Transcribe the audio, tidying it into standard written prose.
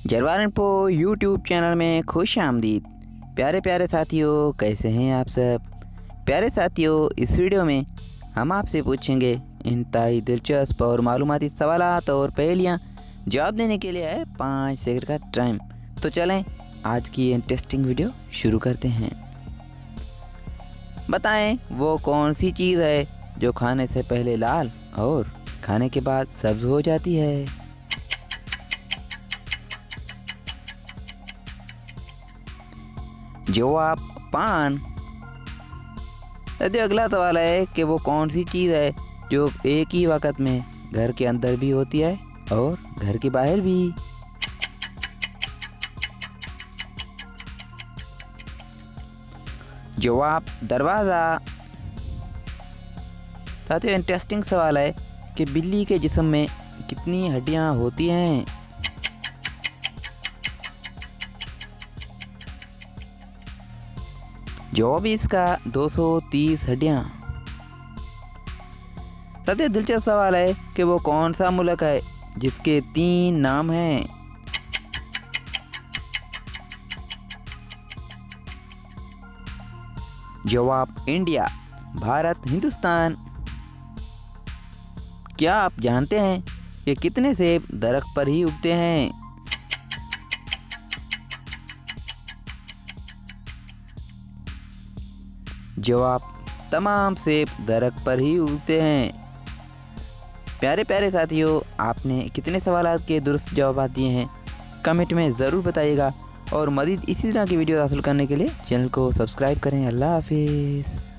जरवारन पो YouTube channel में खुश आमदीद। प्यारे प्यारे साथियों, कैसे हैं आप सब। प्यारे साथियों, इस वीडियो में हम आपसे पूछेंगे इंतहाई दिलचस्प और मालूमाती सवालात और पहेलियाँ। जवाब देने के लिए है 5 सेकंड का टाइम। तो चलें आज की इंटरेस्टिंग वीडियो शुरू करते हैं। बताएं वो कौन सी चीज़ है जो खाने से पहले लाल और खाने के बाद सब्ज हो जाती है। जवाब पान। अगला सवाल है कि वो कौन सी चीज़ है जो एक ही वक्त में घर के अंदर भी होती है और घर के बाहर भी। जवाब दरवाज़ा। साथियों, इंटरेस्टिंग सवाल है कि बिल्ली के जिस्म में कितनी हड्डियां होती हैं। जवाब इसका 230 हड्डियां। सबसे दिलचस्प सवाल है कि वो कौन सा मुल्क है जिसके 3 नाम हैं। जवाब इंडिया, भारत, हिंदुस्तान। क्या आप जानते हैं कि कितने सेब दरख्त पर ही उगते हैं। जवाब तमाम सेब दरख्त पर ही उगते हैं। प्यारे प्यारे साथियों, आपने कितने सवालात के दुरुस्त जवाब दिए हैं कमेंट में ज़रूर बताइएगा और मज़ीद इसी तरह की वीडियो हासिल करने के लिए चैनल को सब्सक्राइब करें। अल्लाह हाफिज़।